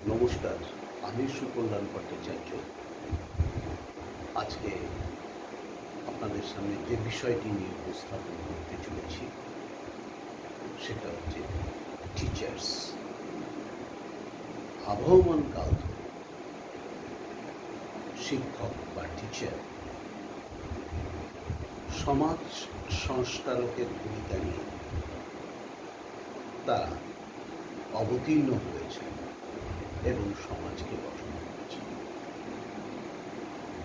নমস্কার, আমি সুকল্যাণ ভট্টাচার্য। আজকে আপনাদের সামনে যে বিষয়টি নিয়ে উপস্থাপন করতে চলেছি সেটা হচ্ছে টিচার্স। আবহমান কাল ধরে শিক্ষক বা টিচার সমাজ সংস্কারকের ভূমিকা নিয়ে তারা অবতীর্ণ হয়েছে এবং সমাজকে গঠন করেছে,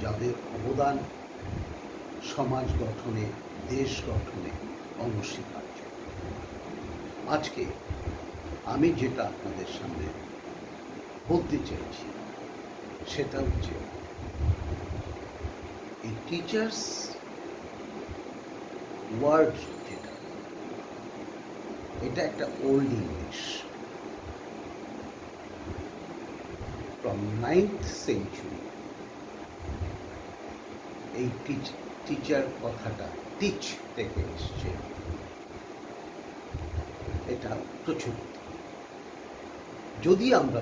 যাদের অবদান সমাজ গঠনে, দেশ গঠনে অনস্বীকার্য। আজকে আমি যেটা আপনাদের সামনে বলতে চাইছি সেটা হচ্ছে এই টিচার্স ওয়ার্ড যেটা, এটা একটা old English. From 9th century এই টিচার কথাটা টিচ থেকে এসছে। এটা প্রচলিত। যদি আমরা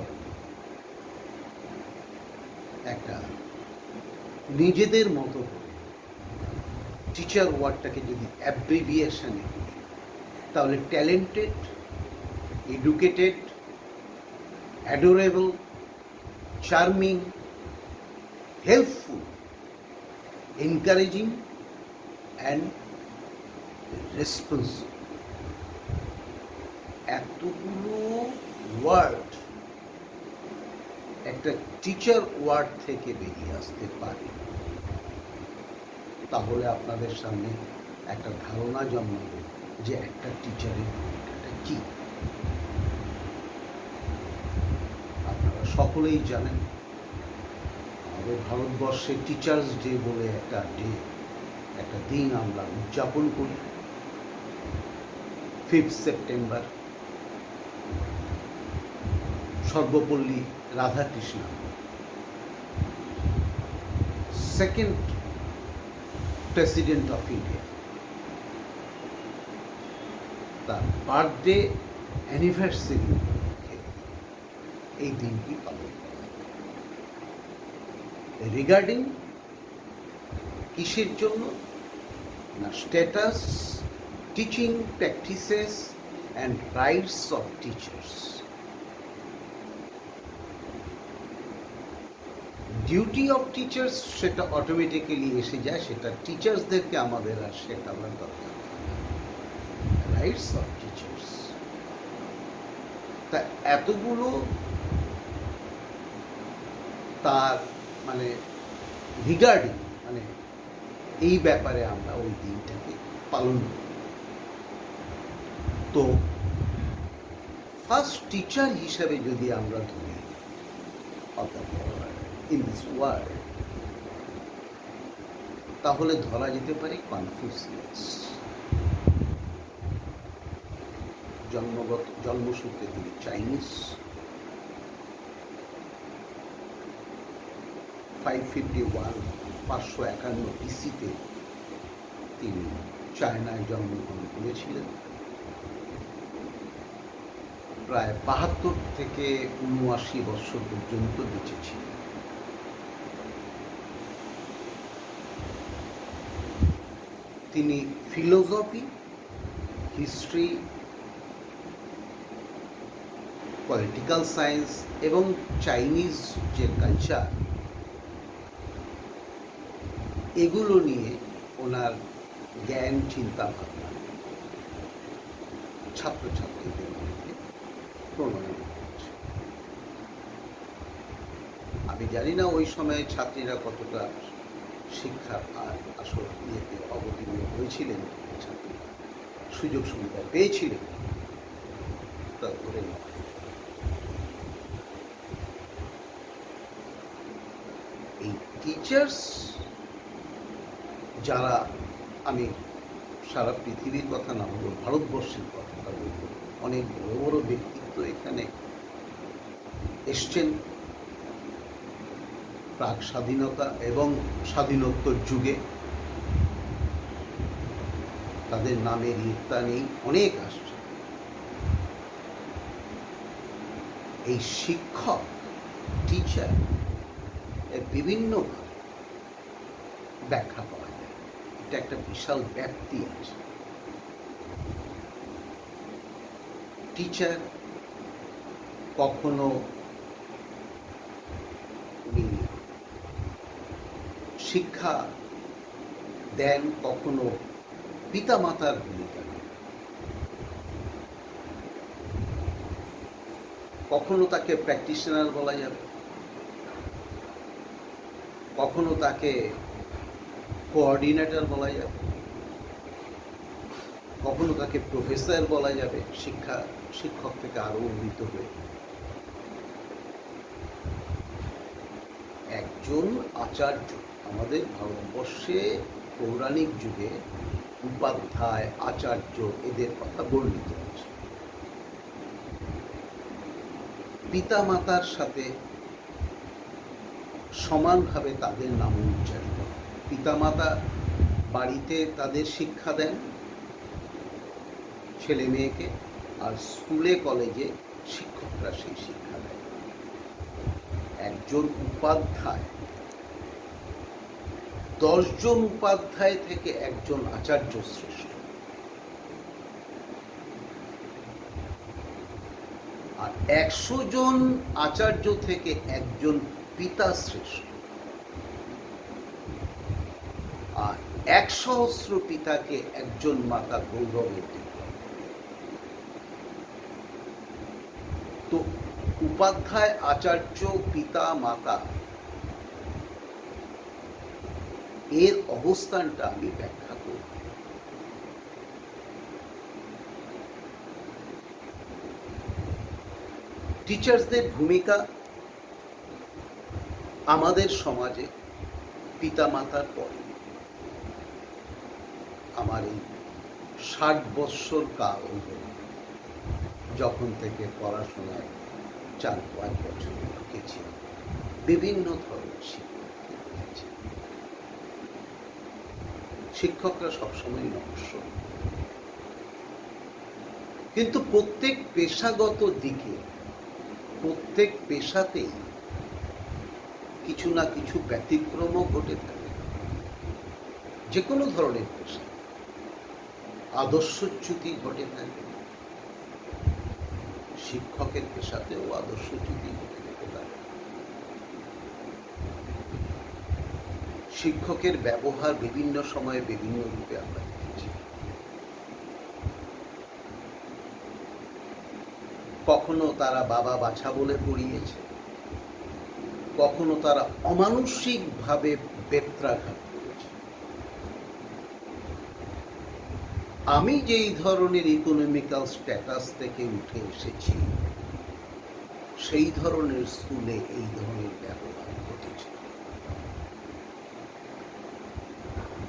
একটা নিজেদের মতো করে টিচার ওয়ার্ডটাকে যদি অ্যাব্রিভিয়েশনে করি, তাহলে talented, educated, adorable, charming, helpful, encouraging and responsible, এতগুলো ওয়ার্ড একটা টিচার ওয়ার্ড থেকে বেরিয়ে আসতে পারে, তাহলে আপনাদের সামনে একটা ধারণা জন্মাবে যে একটা টিচারের ভূমিকাটা কী। আপনারা সকলেই জানেন আমাদের ভারতবর্ষে টিচার্স ডে বলে একটা দিন আমরা উদযাপন করি 5th September. Sarvepalli Radhakrishnan, second president of India, তার বার্থডে অ্যানিভার্সারি উপলক্ষে এই দিনটি পালন করা হয়। রিগার্ডিং কিসের জন্য না, status, teaching practices and rights of teachers. Duty of teachers সেটা অটোমেটিক্যালি এসে যায়, সেটা টিচার্সদেরকে আমাদের আর শেখাবার দরকার। রাইটস অফ টিচার্স, তা এতগুলো তার মানে রিগার্ডিং, মানে এই ব্যাপারে আমরা ওই দিনটাকে পালন করি। তো ফার্স্ট টিচার হিসাবে যদি আমরা ধরি ইন দিস ওয়ার্ল্ড, তাহলে ধরা যেতে পারে কনফুসিয়াস। জন্মসূত্রে তিনি চাইনিজ। 551 BC-তে তিনি চায়নায় জন্মগ্রহণ করেছিলেন। প্রায় 72 থেকে 79 বছর পর্যন্ত বেঁচে ছিলেন। তিনি ফিলোসফি, হিস্ট্রি, পলিটিক্যাল সায়েন্স এবং চাইনিজ যে কালচার, এগুলো নিয়ে ওনার জ্ঞান, চিন্তা ভাবনা ছাত্রছাত্রীদের মধ্যে প্রণয়ন করেছে। আমি জানি না ওই সময়ে ছাত্রীরা কতটা শিক্ষার আর আসল ইয়েতে অবতীর্ণ হয়েছিলেন, ছাত্রীরা সুযোগ সুবিধা পেয়েছিলেন, তা ধরে নেওয়া। এই টিচার্স যারা, আমি সারা পৃথিবীর কথা না বলবো, ভারতবর্ষের কথাটা বলবো, অনেক বড় বড় ব্যক্তিত্ব এখানে এসছেন প্রাক স্বাধীনতা এবং স্বাধীনোত্তর যুগে। তাদের নামের ইত্যা নেই, অনেক আসছে। এই শিক্ষক টিচার এর বিভিন্নভাবে ব্যাখ্যা করা যায়। এটা একটা বিশাল ব্যাপ্তি আছে। টিচার কখনো উনি শিক্ষা দেন, কখনো পিতামাতার ভূমিকা নেন, কখনো তাকে প্র্যাকটিশনার বলা যাবে, কখনো তাকে কোঅর্ডিনেটর বলা যাবে, কখনো তাকে প্রফেসর বলা যাবে, শিক্ষক থেকে আরো উন্নীত হয়ে। একজন আচার্য, আমাদের ভারতবর্ষে পৌরাণিক যুগে উপাধ্যায়, আচার্য এদের কথা বর্ণিত আছে। পিতা মাতার সাথে সমানভাবে তাদের নাম উচ্চারিত হয়। পিতামাতা বাড়িতে তাদের শিক্ষা দেন ছেলে মেয়েকে, আর স্কুলে কলেজে শিক্ষকরা সেই শিক্ষা দেন। একজন উপাধ্যায় 10 জন উপাধ্যায় থেকে একজন আচার্য শ্রেষ্ঠ, আর 100 জন আচার্য থেকে একজন পিতা শ্রেষ্ঠ, আর 1,000 পিতাকে একজন মাতা গৌরবে দিত। তো উপাধ্যায়, আচার্য, পিতা, মাতা এর অবস্থানটা আমি ব্যাখ্যা করব। টিচার্সদের ভূমিকা আমাদের সমাজে পিতামাতার পরে। আমার এই 60 বৎসর কাল ধরে, যখন থেকে পড়াশোনায় 4-5 বছর ঢুকেছি, বিভিন্ন ধরনের শিক্ষকরা সবসময় নশ্বর, কিন্তু প্রত্যেক পেশাগত দিকে, প্রত্যেক পেশাতেই কিছু না কিছু ব্যতিক্রমও ঘটে থাকে। যে কোনো ধরনের পেশা আদর্শচ্যুতি ঘটে থাকে। শিক্ষকের পেশাতেও আদর্শচ্যুতি ঘটে যেতে পারে। শিক্ষকের ব্যবহার বিভিন্ন সময়ে বিভিন্ন রূপে আমরা দেখেছি। কখনো তারা বাবা বাছা বলে পড়িয়েছে, কখনো তারা অমানসিকভাবে বেত্রাঘাত করেছে। আমি যেই ধরনের ইকোনমিক্যাল স্ট্যাটাস থেকে উঠে এসেছি, সেই ধরনের স্কুলে এই ধরনের ব্যবহার ঘটেছে।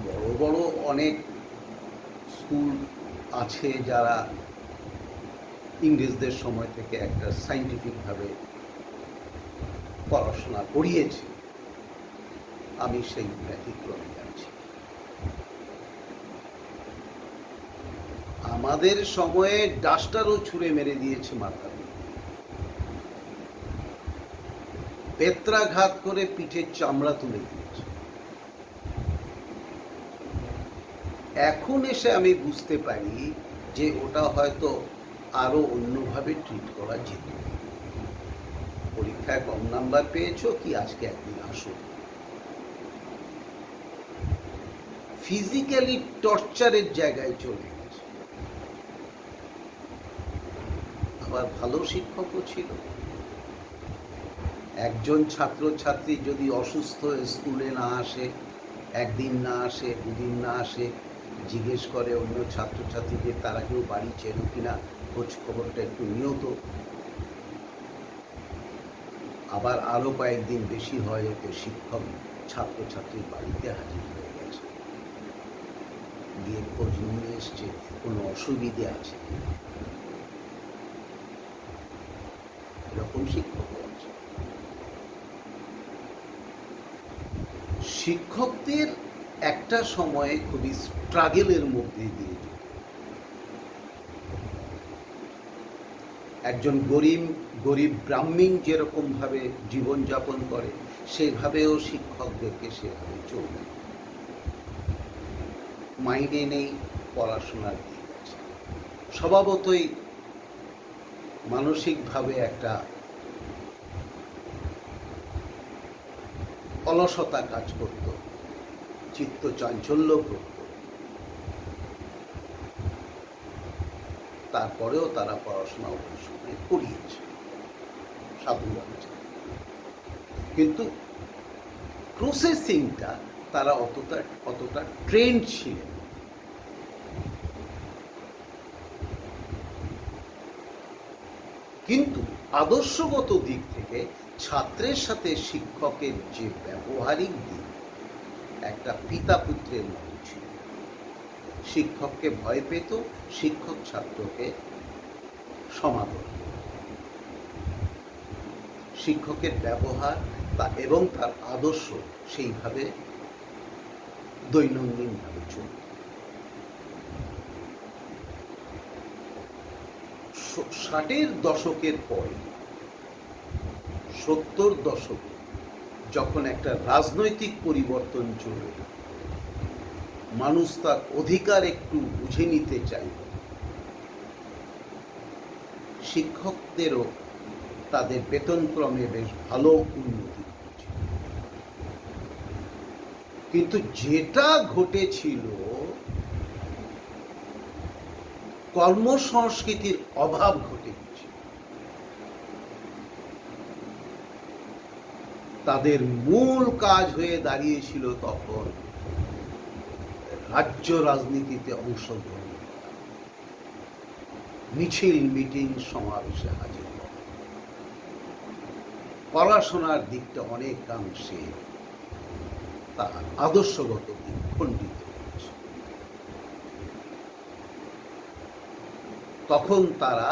বড় বড় অনেক স্কুল আছে যারা ইংরেজদের সময় থেকে একটা সায়েন্টিফিকভাবে পড়াশোনা করিয়েছে। আমি সেই ব্যতিক্রমে যাচ্ছি। আমাদের সময়ে ডাস্টারও ছুঁড়ে মেরে দিয়েছে মাথার মধ্যে, বেত্রাঘাত করে পিঠের চামড়া তুলে দিয়েছে। এখন এসে আমি বুঝতে পারি যে ওটা হয়তো আরো অন্যভাবে ট্রিট করা যেত। পরীক্ষায় কম নাম্বার পেয়েছো কি, আজকে একদিন আসো। ফিজিক্যালি টর্চারের জায়গায় চলে গেছে। আবার ভালো শিক্ষকও ছিল। একজন ছাত্র ছাত্রী যদি অসুস্থ স্কুলে না আসে, একদিন না আসে, দুদিন না আসে, জিজ্ঞেস করে অন্য ছাত্রছাত্রীদের তারা কেউ বাড়ি চেনো কিনা, খোঁজ খবরটা একটু নিয়ত। আবার আরো কয়েকদিন বেশি হয়, তো শিক্ষক ছাত্রছাত্রীর বাড়িতে হাজির হয়ে গেছে, গিয়ে খোঁজ নিয়ে এসছে কোনো অসুবিধে আছে। এরকম শিক্ষক আছে। শিক্ষকদের একটা সময়ে খুবই স্ট্রাগলের মধ্যে দিয়ে যেত। একজন গরিব ব্রাহ্মণ যেরকমভাবে জীবনযাপন করে সেভাবেও শিক্ষকদেরকে সেভাবে চলবে। মাইনে নেই, পড়াশোনার দিক আছে, স্বভাবতই মানসিকভাবে একটা অলসতা কাজ করত, চিত্ত চাঞ্চল্য করত। তারপরেও তারা পড়াশোনা ওই সময় করিয়েছে, সাধুবাদ। কিন্তু প্রসেসিংটা তারা অতটা ট্রেন্ড ছিলেন। কিন্তু আদর্শগত দিক থেকে ছাত্রের সাথে শিক্ষকের যে ব্যবহারিক দিক একটা পিতা পুত্রের মতো ছিল। শিক্ষককে ভয় পেত, শিক্ষক ছাত্রকে সমাদর। শিক্ষকের ব্যবহার এবং তার আদর্শ সেইভাবে দৈনন্দিনভাবে চলত। 60-এর দশকের পরে 70-র দশকে যখন একটা রাজনৈতিক পরিবর্তন চলে, মানুষ তার অধিকার একটু বুঝে নিতে চাইল, শিক্ষকদেরও তাদের বেতনক্রমে বেশ ভালো উন্নতি হয়েছে। কিন্তু যেটা ঘটেছিল, কর্মসংস্কৃতির অভাব ঘটে গেছে। তাদের মূল কাজ হয়ে দাঁড়িয়েছিল তখন রাজ্য রাজনীতিতে অংশগ্রহণ, মিছিল মিটিং সমাবেশে হাজির হওয়া। পড়াশোনার দিকটা অনেকাংশে তার আদর্শগত দিক খণ্ডিত হয়েছে। তখন তারা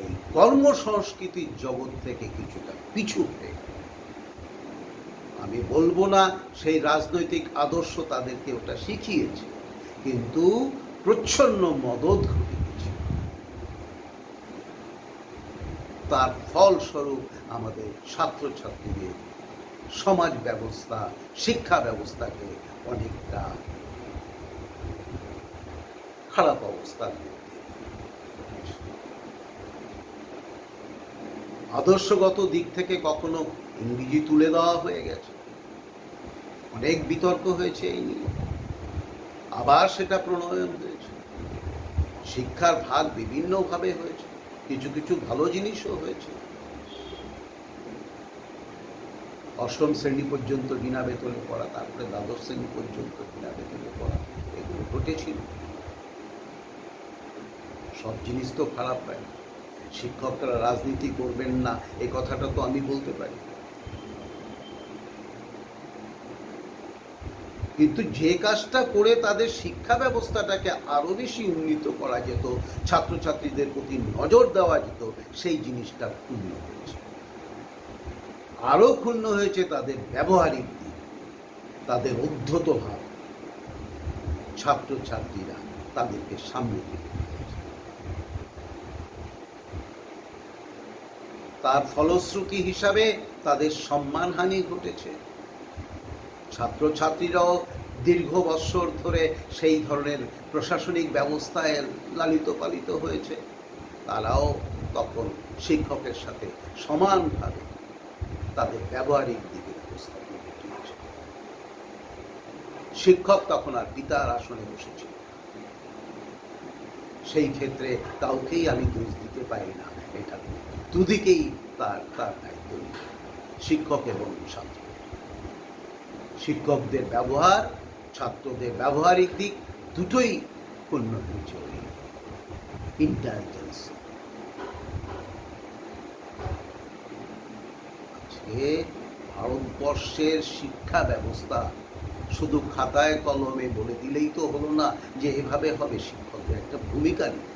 এই কর্মসংস্কৃতির জগৎ থেকে কিছুটা পিছু হয়ে গেল। আমি বলবো না সেই রাজনৈতিক আদর্শ তাদেরকে ওটা শিখিয়েছে, কিন্তু প্রচ্ছন্ন মদত ঘটেছে। তার ফলস্বরূপ আমাদের ছাত্রছাত্রীদের সমাজ ব্যবস্থা, শিক্ষা ব্যবস্থাকে অনেকটা খারাপ অবস্থা। আদর্শগত দিক থেকে কখনো ইংরেজি তুলে দেওয়া হয়ে গেছে, অনেক বিতর্ক হয়েছে এই নিয়ে, আবার সেটা প্রণয়ন হয়েছে। শিক্ষার ভাগ বিভিন্নভাবে হয়েছে, কিছু কিছু ভালো জিনিসও হয়েছে। অষ্টম শ্রেণী পর্যন্ত বিনা বেতনে পড়া, তারপরে দ্বাদশ শ্রেণী পর্যন্ত বিনা বেতনে পড়া, এগুলো ঘটেছিল। সব জিনিস তো খারাপ হয় না। শিক্ষকরা রাজনীতি করবেন না এই কথাটা তো আমি বলতে পারি, কিন্তু যে কাজটা করে তাদের শিক্ষা ব্যবস্থাটাকে আরো বেশি উন্নীত করা যেত, ছাত্রছাত্রীদের প্রতি নজর দেওয়া যেত, সেই জিনিসটা ক্ষুণ্ণ হয়েছে। আরো ক্ষুণ্ণ হয়েছে তাদের ব্যবহারিক দিক, তাদের উদ্ধত ভাব। ছাত্রছাত্রীরা তাদেরকে সামনে দিকে, তার ফলশ্রুতি হিসাবে তাদের সম্মানহানি ঘটেছে। ছাত্রছাত্রীরাও দীর্ঘ বৎসর ধরে সেই ধরনের প্রশাসনিক ব্যবস্থায় লালিত পালিত হয়েছে, তারাও তখন শিক্ষকের সাথে সমানভাবে তাদের ব্যবহারিক দিকে উপস্থাপন ঘটিয়েছে। শিক্ষক তখন আর পিতার আসনে বসেছিল। সেই ক্ষেত্রে কাউকেই আমি দোষ দিতে পারি না, এটা দুদিকেই তার দায়িত্ব, শিক্ষক এবং ছাত্র। শিক্ষকদের ব্যবহার, ছাত্রদের ব্যবহারিক দিক দুটোই ক্ষুণ্ণ হয়েছে ইন্টেলিজেন্স। আজকে ভারতবর্ষের শিক্ষা ব্যবস্থা শুধু খাতায় কলমে বলে দিলেই তো হলো না যে এভাবে হবে। শিক্ষকদের একটা ভূমিকা নিতে,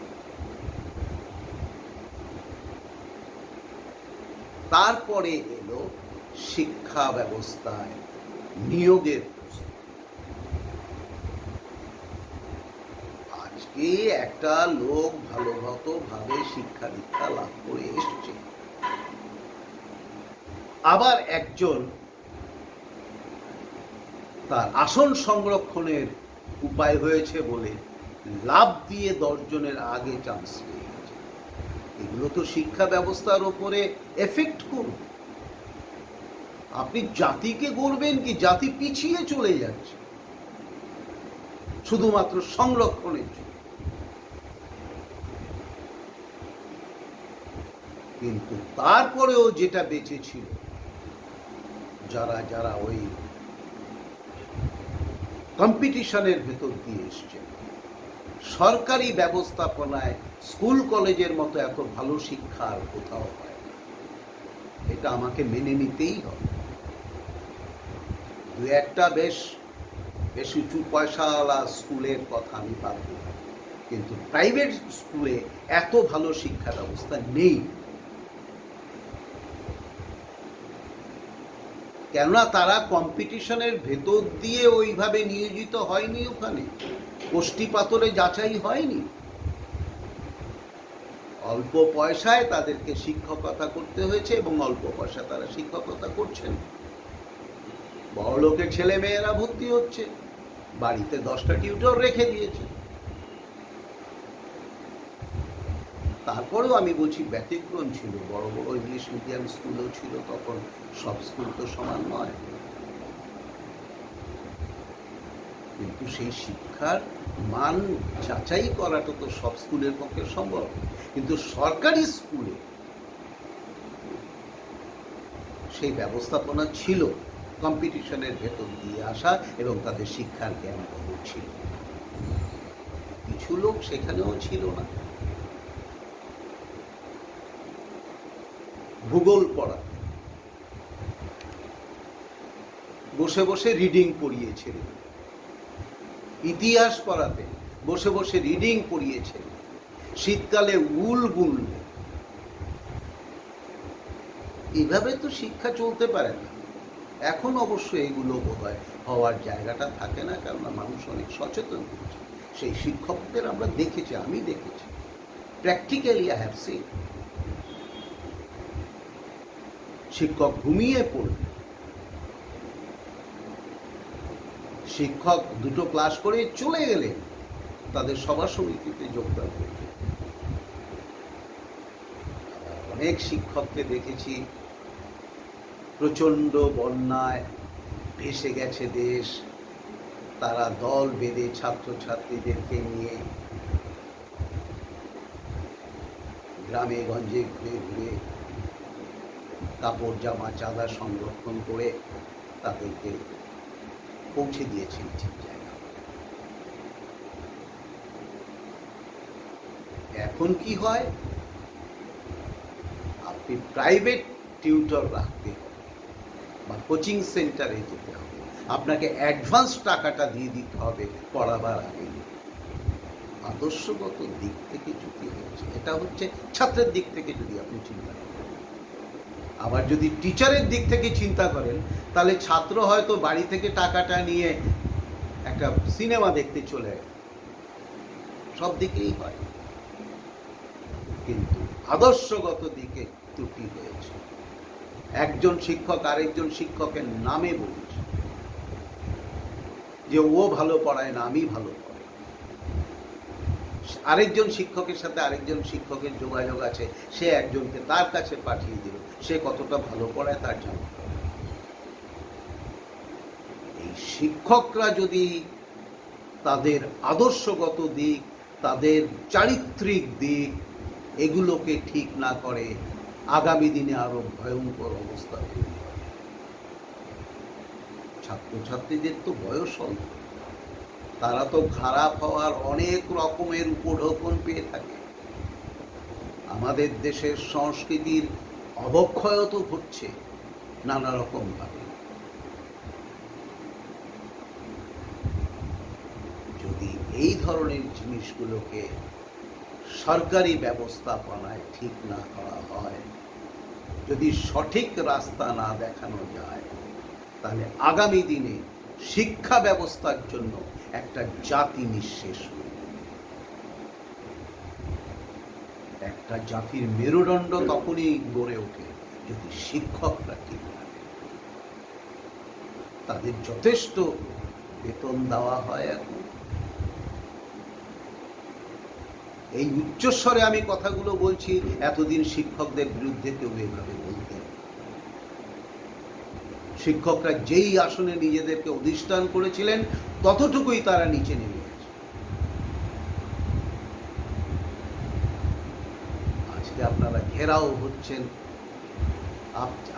তারপরে এলো শিক্ষা ব্যবস্থায় নিয়োগের। আজকে আজকে একটা লোক ভালোভাবে শিক্ষা দীক্ষা লাভ করে এসছে, আবার একজন তার আসন সংরক্ষণের উপায় হয়েছে বলে লাভ দিয়ে 10 জনের আগে চান্স পেয়ে গেছে। এগুলো তো শিক্ষা ব্যবস্থার ওপরে এফেক্ট করবে। আপনি জাতিকে গড়বেন কি জাতি পিছিয়ে চলে যাচ্ছে শুধুমাত্র সংরক্ষণের জন্য। কিন্তু তারপরেও যেটা বেঁচে ছিল, যারা ওই কম্পিটিশনের ভেতর দিয়ে এসছে, সরকারি ব্যবস্থাপনায় স্কুল কলেজের মতো এত ভালো শিক্ষা আর কোথাও হয় না, এটা আমাকে মেনে নিতেই হবে। দু একটা বেশ উঁচু পয়সাওয়ালা স্কুলের কথা আমি পারব, কিন্তু প্রাইভেট স্কুলে এত ভালো শিক্ষা ব্যবস্থা নেই। কেননা তারা কম্পিটিশনের ভেতর দিয়ে ওইভাবে নিয়োজিত হয়নি, ওখানে কোষ্ঠী পাথরে যাচাই হয়নি। অল্প পয়সায় তাদেরকে শিক্ষকতা করতে হয়েছে এবং অল্প পয়সা তারা শিক্ষকতা করছেন। বড় লোকের ছেলে মেয়েরা ভর্তি হচ্ছে, বাড়িতে 10টা টিউটর রেখে দিয়েছে। তারপরেও আমি বলছি ব্যতিক্রম ছিল, বড় বড় ইংলিশ মিডিয়াম স্কুলও ছিল তখন, সব স্কুল তো সমান নয়। কিন্তু সেই শিক্ষার মান যাচাই করাটা তো সব স্কুলের পক্ষে সম্ভব। কিন্তু সরকারি স্কুলে সেই ব্যবস্থাপনা ছিল, কম্পিটিশনের ভেতর দিয়ে আসা এবং তাদের শিক্ষার জ্ঞান ছিল। কিছু লোক সেখানেও ছিল না। ভূগোল পড়া বসে বসে রিডিং পড়িয়েছিলেন, ইতিহাস পড়াতে বসে বসে রিডিং পড়িয়েছিলেন, শীতকালে উল বুনলেন। এভাবে তো শিক্ষা চলতে পারে না। এখন অবশ্য এগুলো বোধহয় হওয়ার জায়গাটা থাকে না, কেননা মানুষ অনেক সচেতন হচ্ছে। সেই শিক্ষকদের আমরা দেখেছি, আমি দেখেছি, প্র্যাকটিক্যালি আই হ্যাভ সিন। শিক্ষক ঘুমিয়ে পড়বে, শিক্ষক 2টো ক্লাস করে চলে গেলেন তাদের সভা সমিতিতে যোগদান করতে। অনেক শিক্ষককে দেখেছি প্রচণ্ড বন্যায় ভেসে গেছে দেশ, তারা দল বেঁধে ছাত্রছাত্রীদেরকে নিয়ে গ্রামে গঞ্জে ঘুরে ঘুরে কাপড় জামা চাঁদা সংরক্ষণ করে তাদেরকে পৌঁছে দিয়েছেন ঠিক জায়গা। এখন কি হয়, আপনি প্রাইভেট টিউটর রাখতে হবে বা কোচিং সেন্টারে যেতে হবে, আপনাকে অ্যাডভান্স টাকাটা দিয়ে দিতে হবে পড়াবার আগে। আদর্শগত দিক থেকে যদি হচ্ছে, এটা হচ্ছে ছাত্রের দিক থেকে যদি আপনি চিন্তা করেন। আবার যদি টিচারের দিক থেকে চিন্তা করেন, তাহলে ছাত্র হয়তো বাড়ি থেকে টাকাটা নিয়ে একটা সিনেমা দেখতে চলে যায়। সব দিকেই হয়, কিন্তু আদর্শগত দিকে ত্রুটি হয়েছে। একজন শিক্ষক আরেকজন শিক্ষকের নামে বলছে যে ও ভালো পড়ায় না, আমি ভালো পড়াই। আরেকজন শিক্ষকের সাথে আরেকজন শিক্ষকের যোগাযোগ আছে, সে একজনকে তার কাছে পাঠিয়ে দিল, সে কতটা ভালো পড়ায় তার জানা। এই শিক্ষকরা যদি তাদের আদর্শগত দিক, তাদের চারিত্রিক দিক এগুলোকে ঠিক না করে, আগামী দিনে আরো ভয়ঙ্কর অবস্থা তৈরি হবে। ছাত্রছাত্রীদের তো বয়স অল্প, তারা তো খারাপ হওয়ার অনেক রকমের উপঢৌকন পেয়ে থাকে। আমাদের দেশের সংস্কৃতির অবক্ষয় তো হচ্ছে নানা রকম ভাবে। যদি এই ধরনের জিনিসগুলোকে সরকারি ব্যবস্থাপনায় ঠিক না করা হয়, যদি সঠিক রাস্তা না দেখানো যায়, তাহলে আগামী দিনে শিক্ষা ব্যবস্থার জন্য একটা জাতি নিঃশেষ হবে। একটা জাতির মেরুদণ্ড তখনই গড়ে ওঠে যদি শিক্ষকরা ঠিক থাকে। তাদের যথেষ্ট বেতন দেওয়া হয় এখন। এই উচ্চস্বরে আমি কথাগুলো বলছি, এতদিন শিক্ষকদের বিরুদ্ধে কেউ এভাবে বলতেন। শিক্ষকরা যেই আসনে নিজেদেরকে অধিষ্ঠান করেছিলেন ততটুকুই তারা নিচে নেমে গেছে। আজকে আপনারা ঘেরাও হচ্ছেন,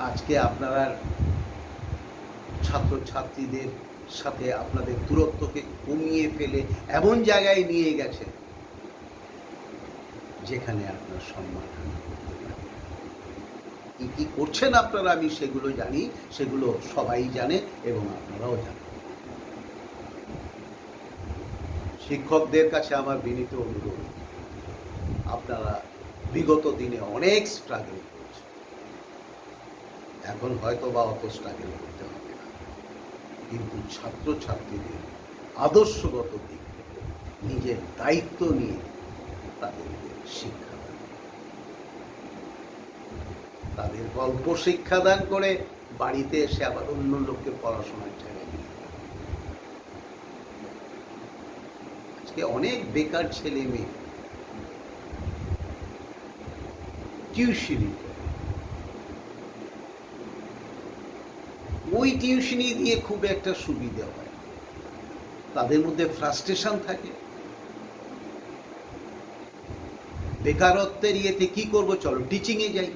আজকে আপনারা ছাত্রছাত্রীদের সাথে আপনাদের দূরত্বকে কমিয়ে ফেলে এমন জায়গায় নিয়ে গেছে যেখানে আপনার সম্মান কি করছেন আপনারা, আমি সেগুলো জানি, সেগুলো সবাই জানে এবং আপনারাও জানেন। শিক্ষকদের কাছে আমার বিনীত অনুরোধ, আপনারা বিগত দিনে অনেক স্ট্রাগল করছেন, এখন হয়তো বা অত স্ট্রাগল করতে হবে না, কিন্তু ছাত্রছাত্রীদের আদর্শগত দিক থেকে নিজের দায়িত্ব নিয়ে তাদেরকে শিক্ষা দান, তাদের গল্প শিক্ষাদান করে বাড়িতে এসে আবার অন্য লোককে পড়াশোনার জায়গায় নিয়ে যান। আজকে অনেক বেকার ছেলে মেয়ে টিউশনি করে, ওই টিউশনি দিয়ে খুব একটা সুবিধা হয়, তাদের মধ্যে ফ্রাস্ট্রেশন থাকে। বেকারত্বের ইয়েতে কি করব, চলো টিচিংয়ে যাই,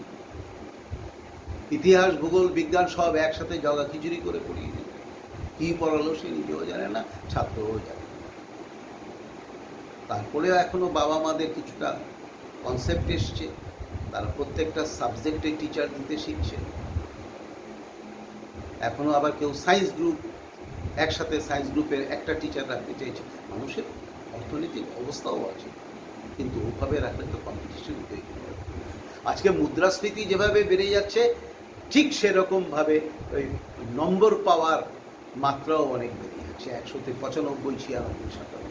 ইতিহাস ভূগোল বিজ্ঞান সব একসাথে জগা খিচুড়ি করে পড়িয়ে দিল। কি পড়ালো সে নিজেও জানে না, ছাত্রও জানে না। তারপরেও এখনো বাবা মাদের কিছুটা কনসেপ্ট এসছে, তারা প্রত্যেকটা সাবজেক্টে টিচার দিতে শিখছে। এখনো আবার কেউ সায়েন্স গ্রুপ, একসাথে সায়েন্স গ্রুপের একটা টিচার রাখতে চাইছে। মানুষের অর্থনৈতিক অবস্থাও আছে, কিন্তু ওভাবে রাখলে তো কম্পিটিশন তৈরি হবে। আজকে মুদ্রাস্ফীতি যেভাবে বেড়ে যাচ্ছে, ঠিক সেরকমভাবে ওই নম্বর পাওয়ার মাত্রাও অনেক বেড়ে যাচ্ছে, 100-তে 95, 96, 97।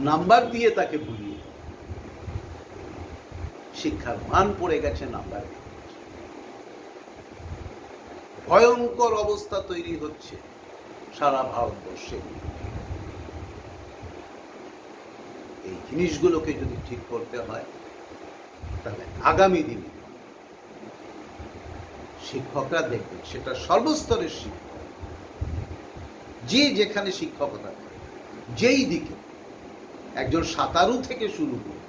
নাম্বার দিয়ে তাকে ভুলিয়ে, শিক্ষার মান পড়ে গেছে, নাম্বার বেড়ে গেছে, ভয়ঙ্কর অবস্থা তৈরি হচ্ছে সারা ভারতবর্ষে। এই জিনিসগুলোকে যদি ঠিক করতে হয়, তাহলে আগামী দিনে শিক্ষকরা দেখবেন, সেটা সর্বস্তরের শিক্ষক, যে যেখানে শিক্ষকতা করে, যেই দিকে, একজন সাঁতারু থেকে শুরু করে,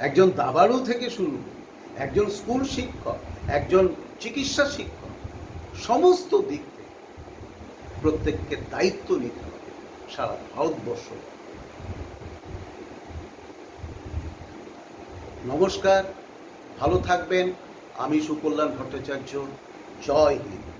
একজন দাবাড়ু থেকে শুরু করে, একজন স্কুল শিক্ষক, একজন চিকিৎসা শিক্ষক, সমস্ত দিক থেকে প্রত্যেককে দায়িত্ব নিতে হবে সারা ভারতবর্ষ। নমস্কার, ভালো থাকবেন। আমি সুকল্যাণ ভট্টাচার্য। জয় হিন্দ।